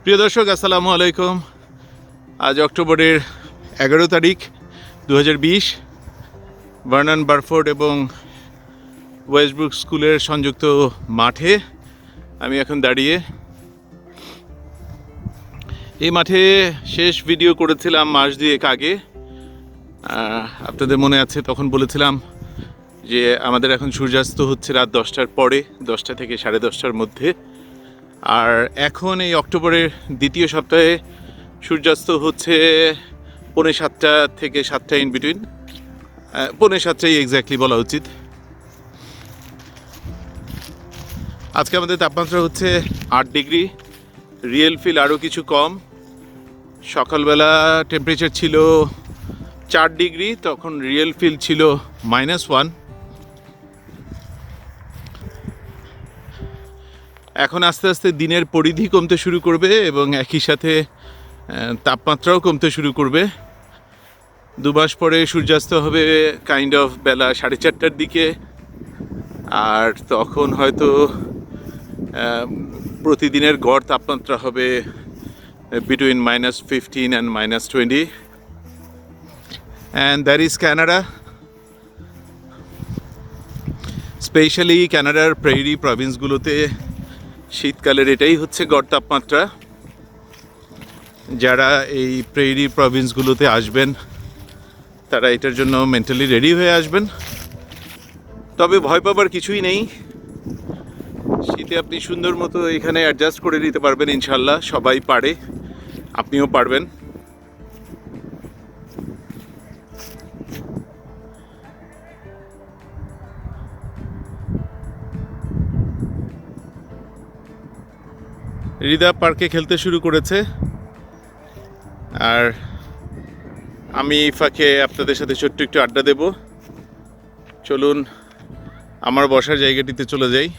প্রিয় দর্শক, আসসালামু আলাইকুম। আজ অক্টোবরের 11 তারিখ 2020। বার্নান বারফোর্ড এবং ওয়েস্টব্রুক স্কুলের সংযুক্ত মাঠে আমি এখন দাঁড়িয়ে। এই মাঠে শেষ ভিডিও করেছিলাম মাস দুয়েক আগে। আপনাদের মনে আছে, তখন বলেছিলাম যে আমাদের এখন সূর্যাস্ত হচ্ছে রাত 10টার পরে, 10টা থেকে 10:30টার মধ্যে। আর এখন এই অক্টোবরের দ্বিতীয় সপ্তাহে সূর্যাস্ত হচ্ছে 6:45 থেকে 7টা ইন বিটুইন, 6:45টাই এক্স্যাক্টলি বলা উচিত। আজকে আমাদের তাপমাত্রা হচ্ছে 8 ডিগ্রি, রিয়েল ফিল আরও কিছু কম। সকালবেলা টেম্পারেচার ছিল 4 ডিগ্রি, তখন রিয়েল ফিল ছিল -1। এখন আস্তে আস্তে দিনের পরিধি কমতে শুরু করবে এবং একই সাথে তাপমাত্রাও কমতে শুরু করবে। 2 মাস পরে সূর্যাস্ত হবে কাইন্ড অফ বেলা 4:30টার দিকে, আর তখন হয়তো প্রতিদিনের গড় তাপমাত্রা হবে between -15 and -20, and that is Canada. Specially কানাডার প্রেইরি প্রভিন্সগুলোতে শীতকালের এটাই হচ্ছে গড় তাপমাত্রা। যারা এই প্রেইরি প্রভিন্সগুলোতে আসবেন তারা এটার জন্য মেন্টালি রেডি হয়ে আসবেন। তবে ভয় পাবার কিছুই নেই, শীতে আপনি সুন্দর মতো এখানে অ্যাডজাস্ট করে নিতে পারবেন ইনশাল্লাহ। সবাই পারে, আপনিও পারবেন। হৃদা পার্কে খেলতে শুরু করেছে, আর আমি ফাঁকে আপনাদের সাথে ছোট্ট একটু আড্ডা দেব। চলুন আমার বসার জায়গাটিতে চলে যাই।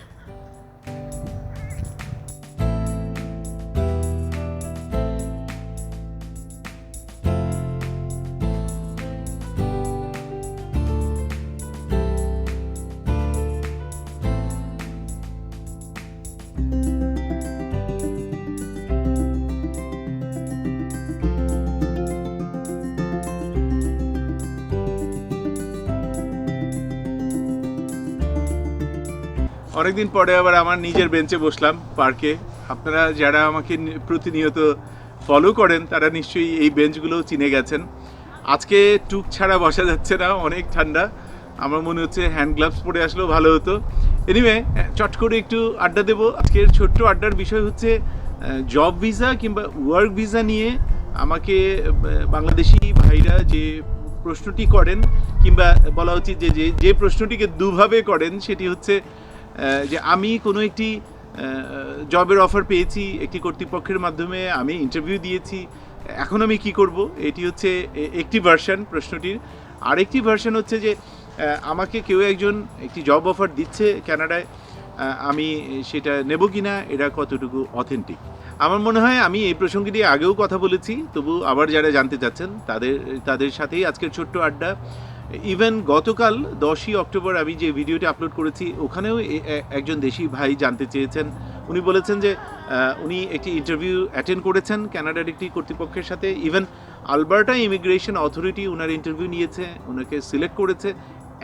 অনেকদিন পরে আবার আমার নিজের বেঞ্চে বসলাম পার্কে। আপনারা যারা আমাকে প্রতিনিয়ত ফলো করেন তারা নিশ্চয়ই এই বেঞ্চগুলো চিনে গেছেন। আজকে টুক ছাড়া বসা যাচ্ছে না, অনেক ঠান্ডা। আমার মনে হচ্ছে হ্যান্ড গ্লাভস পরে আসলেও ভালো হতো। এনিওয়ে, চট করে একটু আড্ডা দেবো। আজকের ছোট্ট আড্ডার বিষয় হচ্ছে জব ভিসা কিংবা ওয়ার্ক ভিসা নিয়ে আমাকে বাংলাদেশি ভাইরা যে প্রশ্নটি করেন, কিংবা বলা উচিত যে প্রশ্নটিকে দুভাবে করেন, সেটি হচ্ছে যে আমি কোনো একটি জবের অফার পেয়েছি একটি কর্তৃপক্ষের মাধ্যমে, আমি ইন্টারভিউ দিয়েছি, এখন আমি কি করব। এটি হচ্ছে একটি ভার্সন প্রশ্নটির। আরেকটি ভার্সন হচ্ছে যে আমাকে কেউ একজন একটি জব অফার দিচ্ছে কানাডায়, আমি সেটা নেব কি না, এটা কতটুকু অথেন্টিক। আমার মনে হয় আমি এই প্রসঙ্গে নিয়ে আগেও কথা বলেছি, তবু আবার যারা জানতে চাচ্ছেন তাদের সাথেই আজকের ছোট্ট আড্ডা। ইভেন গতকাল 10ই অক্টোবর আমি যে ভিডিওটি আপলোড করেছি, ওখানেও একজন দেশি ভাই জানতে চেয়েছেন। উনি বলেছেন যে উনি একটি ইন্টারভিউ অ্যাটেন্ড করেছেন কানাডার একটি কর্তৃপক্ষের সাথে। ইভেন আলবার্টা ইমিগ্রেশন অথরিটি ওনার ইন্টারভিউ নিয়েছে, ওনাকে সিলেক্ট করেছে।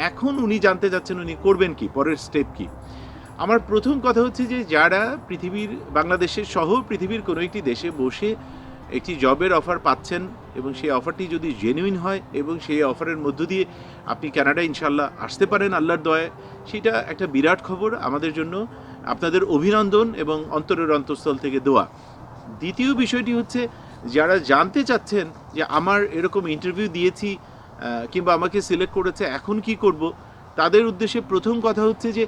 এখন উনি জানতে চাচ্ছেন উনি করবেন কি, পরের স্টেপ কি। আমার প্রথম কথা হচ্ছে যে যারা পৃথিবীর, বাংলাদেশের সহ পৃথিবীর কোনো একটি দেশে বসে একটি জবের অফার পাচ্ছেন এবং সেই অফারটি যদি জেনুইন হয় এবং সেই অফারের মধ্য দিয়ে আপনি কানাডা ইনশাল্লাহ আসতে পারেন আল্লাহর দয়ায়, সেটা একটা বিরাট খবর আমাদের জন্য। আপনাদের অভিনন্দন এবং অন্তরের অন্তঃস্থল থেকে দোয়া। দ্বিতীয় বিষয়টি হচ্ছে যারা জানতে চাচ্ছেন যে আমার এরকম ইন্টারভিউ দিয়েছি কিংবা আমাকে সিলেক্ট করেছে, এখন কি করব, তাদের উদ্দেশ্যে প্রথম কথা হচ্ছে যে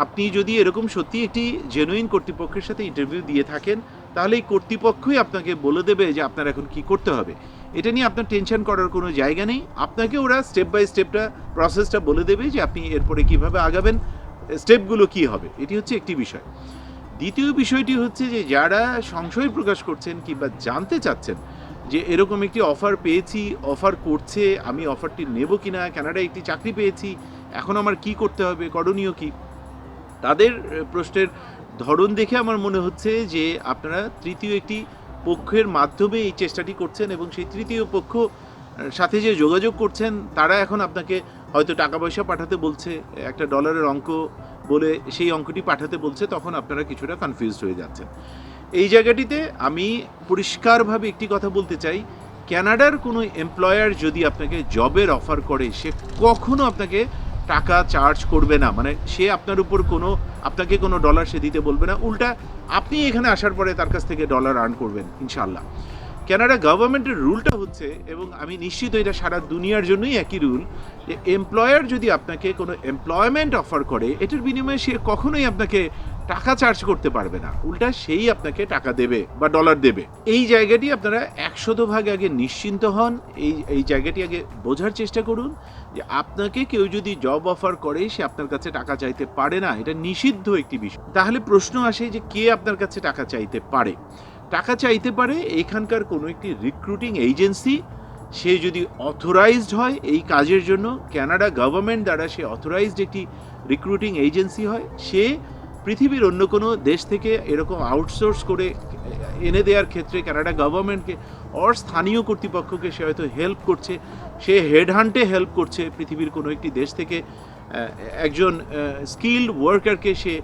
আপনি যদি এরকম সত্যি একটি জেনুইন কর্তৃপক্ষের সাথে ইন্টারভিউ দিয়ে থাকেন, তাহলে এই কর্তৃপক্ষই আপনাকে বলে দেবে যে আপনার এখন কি করতে হবে। এটা নিয়ে আপনার টেনশন করার কোনো জায়গা নেই। আপনাকে ওরা স্টেপ বাই স্টেপটা প্রসেসটা বলে দেবে যে আপনি এরপরে কিভাবে আগাবেন, স্টেপগুলো কি হবে। এটি হচ্ছে একটি বিষয়। দ্বিতীয় বিষয়টি হচ্ছে যে যারা সংশয় প্রকাশ করছেন কিংবা জানতে চাচ্ছেন যে এরকম একটি অফার পেয়েছি, অফার করছে, আমি অফারটি নেব কিনা, কানাডায় একটি চাকরি পেয়েছি, এখন আমার কি করতে হবে, করণীয় কি। তাদের প্রশ্নের ধরন দেখে আমার মনে হচ্ছে যে আপনারা তৃতীয় একটি পক্ষের মাধ্যমে এই চেষ্টাটি করছেন এবং সেই তৃতীয় পক্ষ সাথে যে যোগাযোগ করছেন তারা এখন আপনাকে হয়তো টাকা পয়সা পাঠাতে বলছে, একটা ডলারের অঙ্ক বলে সেই অঙ্কটি পাঠাতে বলছে, তখন আপনারা কিছুটা কনফিউজড হয়ে যাচ্ছেন। এই জায়গাটিতে আমি পরিষ্কারভাবে একটি কথা বলতে চাই, কানাডার কোনো এমপ্লয়ার যদি আপনাকে জবের অফার করে সে কখনো আপনাকে টাকা চার্জ করবে না, মানে সে আপনার উপর আপনাকে কোনো ডলার সে দিতে বলবে না, উল্টা আপনি এখানে আসার পরে তার কাছ থেকে ডলার আর্ন করবেন ইনশাল্লাহ। কানাডা গভর্নমেন্টের রুলটা হচ্ছে, এবং আমি নিশ্চিত এটা সারা দুনিয়ার জন্যই একই রুল, যে এমপ্লয়ার যদি আপনাকে কোনো এমপ্লয়মেন্ট অফার করে এটার বিনিময়ে সে কখনোই আপনাকে টাকা চার্জ করতে পারবে না, উল্টা সেই আপনাকে টাকা দেবে বা ডলার দেবে। এই জায়গাটি আপনারা 100% আগে নিশ্চিন্ত হন, এই জায়গাটি আগে বোঝার চেষ্টা করুন যে আপনাকে কেউ যদি জব অফার করে সে আপনার কাছে টাকা চাইতে পারে না, এটা নিষিদ্ধ একটি বিষয়। তাহলে প্রশ্ন আসে যে কে আপনার কাছে টাকা চাইতে পারে? টাকা চাইতে পারে এখানকার কোনো একটি রিক্রুটিং এজেন্সি, সে যদি অথরাইজড হয় এই কাজের জন্য, কানাডা গভর্নমেন্ট দ্বারা সে অথরাইজড একটি রিক্রুটিং এজেন্সি হয়, সে পৃথিবীর অন্য কোনো দেশ থেকে এরকম আউটসোর্স করে এনে দেওয়ার ক্ষেত্রে কানাডা গভর্নমেন্টকে অর স্থানীয় কর্তৃপক্ষকে সে হয়তো হেল্প করছে, সে হেড হান্টে হেল্প করছে পৃথিবীর কোনো একটি দেশ থেকে একজন স্কিল্ড ওয়ার্কারকে সে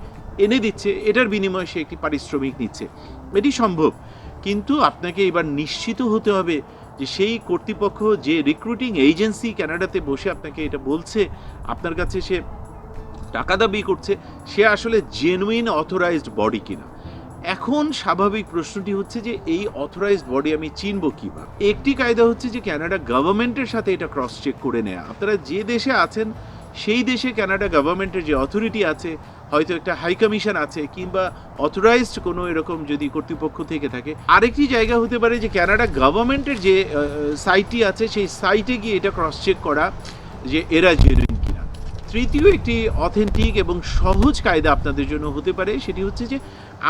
এনে দিচ্ছে, এটার বিনিময়ে সে একটি পারিশ্রমিক নিচ্ছে, এটি সম্ভব। কিন্তু আপনাকে এবার নিশ্চিত হতে হবে যে সেই কর্তৃপক্ষ, যে রিক্রুটিং এজেন্সি কানাডাতে বসে আপনাকে এটা বলছে, আপনার কাছে সে টাকা দাবি করছে, সে আসলে জেনুইন অথরাইজড বডি কিনা। এখন স্বাভাবিক প্রশ্নটি হচ্ছে যে এই অথরাইজড বডি আমি চিনব কিভাবে? একটি কায়দা হচ্ছে যে কানাডা গভর্নমেন্টের সাথে এটা ক্রস চেক করে নেওয়া। আপনারা যে দেশে আছেন সেই দেশে কানাডা গভর্নমেন্টের যে অথরিটি আছে, হয়তো একটা হাই কমিশন আছে কিংবা অথরাইজড কোনো এরকম যদি কর্তৃপক্ষ থেকে থাকে। আরেকটি জায়গা হতে পারে যে কানাডা গভর্নমেন্টের যে সাইটটি আছে সেই সাইটে গিয়ে এটা ক্রস চেক করা যে এরা জেনুইন কিনা। তৃতীয় একটি অথেন্টিক এবং সহজ কায়দা আপনাদের জন্য হতে পারে, সেটি হচ্ছে যে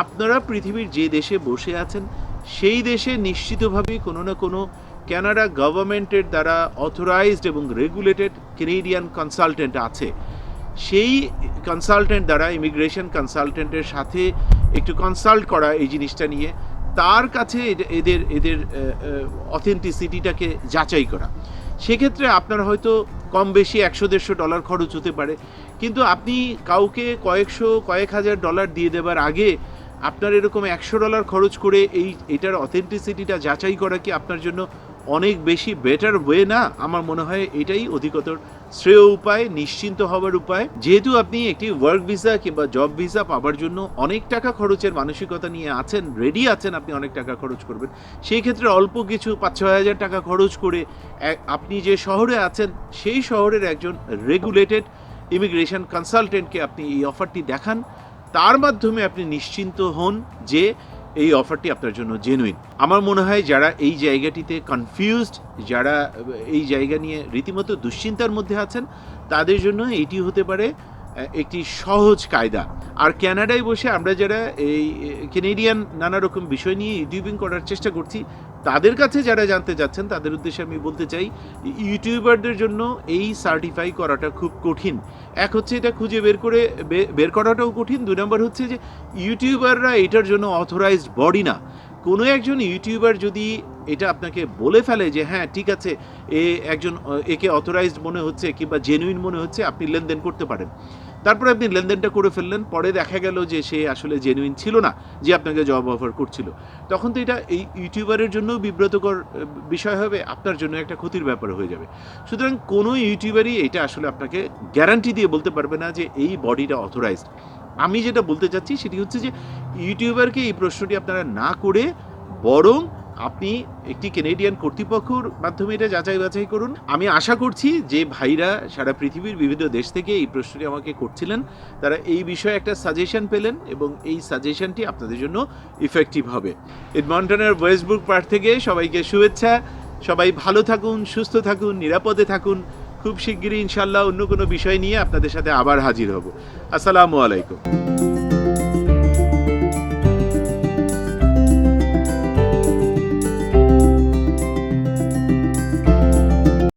আপনারা পৃথিবীর যে দেশে বসে আছেন সেই দেশে নিশ্চিতভাবে কোনো না কোনো কানাডা গভর্নমেন্টের দ্বারা অথরাইজড এবং রেগুলেটেড কেনেডিয়ান কনসালটেন্ট আছে। সেই কনসালটেন্ট দ্বারা, ইমিগ্রেশন কনসালটেন্টের সাথে একটু কনসাল্ট করা এই জিনিসটা নিয়ে, তার কাছে এদের অথেন্টিসিটিটাকে যাচাই করা। সেক্ষেত্রে আপনার হয়তো কম বেশি $100-150 খরচ হতে পারে, কিন্তু আপনি কাউকে কয়েক হাজার ডলার দিয়ে দেবার আগে আপনার এরকম $100 খরচ করে এটার অথেন্টিসিটিটা যাচাই করা কি আপনার জন্য অনেক বেশি বেটার ওয়ে না? আমার মনে হয় এটাই অধিকতর শ্রেয় উপায়, নিশ্চিন্ত হওয়ার উপায়। যেহেতু আপনি একটি ওয়ার্ক ভিসা কিংবা জব ভিসা পাওয়ার জন্য অনেক টাকা খরচের মানসিকতা নিয়ে আছেন, রেডি আছেন আপনি অনেক টাকা খরচ করবেন, সেই ক্ষেত্রে অল্প কিছু 5-6 হাজার টাকা খরচ করে আপনি যে শহরে আছেন সেই শহরের একজন রেগুলেটেড ইমিগ্রেশন কনসালটেন্টকে আপনি এই অফারটি দেখান, তার মাধ্যমে আপনি নিশ্চিন্ত হন যে এই অফারটি আপনার জন্য জেনুইন। আমার মনে হয় যারা এই জায়গাটিতে কনফিউজড, যারা এই জায়গা নিয়ে রীতিমতো দুশ্চিন্তার মধ্যে আছেন, তাদের জন্য এইটি হতে পারে একটি সহজ কায়দা। আর কানাডায় বসে আমরা যারা এই কেনেডিয়ান নানা রকম বিষয় নিয়ে ইউটিউবিং করার চেষ্টা করছি, তাদের কাছে যারা জানতে যাচ্ছেন তাদের উদ্দেশ্যে আমি বলতে চাই, ইউটিউবারদের জন্য এই সার্টিফাই করাটা খুব কঠিন। এক হচ্ছে এটা খুঁজে বের করাটাও কঠিন, 2 নম্বর হচ্ছে যে ইউটিউবাররা এটার জন্য অথরাইজড বডি না। কোনো একজন ইউটিউবার যদি এটা আপনাকে বলে ফেলে যে হ্যাঁ ঠিক আছে একে অথরাইজড মনে হচ্ছে কিংবা জেনুইন মনে হচ্ছে, আপনি লেনদেন করতে পারেন। তারপরে আপনি লেনদেনটা করে ফেললেন, পরে দেখা গেল যে সে আসলে জেনুইন ছিল না, যে আপনাকে জব অফার করছিল, তখন তো এটা এই ইউটিউবারের জন্য বিব্রতকর বিষয় হবে, আপনার জন্য একটা ক্ষতির ব্যাপার হয়ে যাবে। সুতরাং কোনো ইউটিউবারই এটা আসলে আপনাকে গ্যারান্টি দিয়ে বলতে পারবে না যে এই বডিটা অথরাইজড। আমি যেটা বলতে চাচ্ছি সেটি হচ্ছে যে ইউটিউবারকে এই প্রশ্নটি আপনারা না করে বরং আপনি একটি কেনেডিয়ান কর্তৃপক্ষের মাধ্যমে এটা যাচাই বাছাই করুন। আমি আশা করছি যে ভাইরা সারা পৃথিবীর বিভিন্ন দেশ থেকে এই প্রশ্নটি আমাকে করছিলেন, তারা এই বিষয়ে একটা সাজেশন পেলেন এবং এই সাজেশনটি আপনাদের জন্য ইফেক্টিভ হবে। এডমন্টনের ওয়েস্টব্রুক পার্ক থেকে সবাইকে শুভেচ্ছা। সবাই ভালো থাকুন, সুস্থ থাকুন, নিরাপদে থাকুন। খুব শিগগিরই ইনশাল্লাহ অন্য কোনো বিষয় নিয়ে আপনাদের সাথে আবার হাজির হব। আসসালামু আলাইকুম।